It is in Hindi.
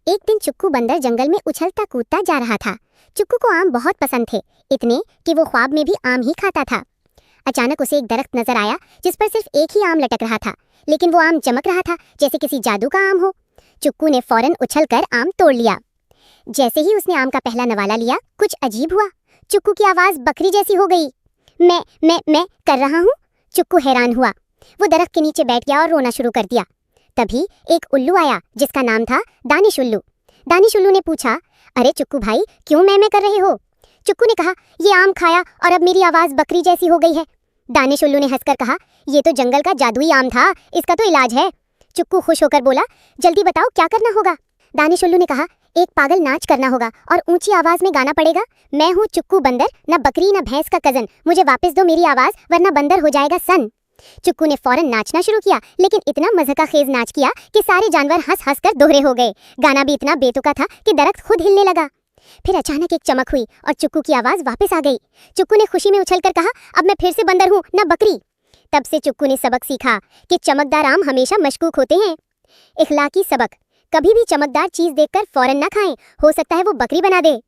एक दिन चुक्कू बंदर जंगल में उछलता कूदता जा रहा था। चुक्कू को आम बहुत पसंद थे, इतने कि वो ख्वाब में भी आम ही खाता था। अचानक उसे एक दरख्त नजर आया जिस पर सिर्फ एक ही आम लटक रहा था, लेकिन वो आम चमक रहा था जैसे किसी जादू का आम हो। चुक्कू ने फौरन उछलकर आम तोड़ लिया। जैसे ही उसने आम का पहला नवाला लिया, कुछ अजीब हुआ। चुक्कू की आवाज बकरी जैसी हो गई। मैं कर रहा हूँ। चुक्कू हैरान हुआ। वो दरख्त के नीचे बैठ गया और रोना शुरू कर दिया। तभी एक उल्लू आया जिसका नाम था दानिश उल्लू। दानिश उल्लू ने पूछा, अरे चुक्कू भाई, क्यों मैं कर रहे हो? चुक्कू ने कहा, ये आम खाया और अब मेरी आवाज बकरी जैसी हो गई है। दानिश उल्लू ने हंसकर कहा, ये तो जंगल का जादुई आम था, इसका तो इलाज है। चुक्कू खुश होकर बोला, जल्दी बताओ क्या करना होगा? दानिश उल्लू ने कहा, एक पागल नाच करना होगा और ऊंची आवाज में गाना पड़ेगा। मैं हूँ चुक्कू बंदर, न बकरी न भैंस का कजन, मुझे वापस दो मेरी आवाज वरना बंदर हो जाएगा सन। चुक्कू ने फौरन नाचना शुरू किया, लेकिन इतना मज़ाक़खेज़ नाच किया कि सारे जानवर हंस हंस कर दोहरे हो गए। गाना भी इतना बेतुका था कि दरख्त खुद हिलने लगा। फिर अचानक एक चमक हुई और चुक्कू की आवाज वापस आ गई। चुक्कू ने खुशी में उछलकर कहा, अब मैं फिर से बंदर हूँ, न बकरी। तब से चुक्कू ने सबक सीखा कि चमकदार आम हमेशा मशकूक होते हैं। इखलाकी सबक, कभी भी चमकदार चीज देखकर फौरन न खाएं, हो सकता है वो बकरी बना दे।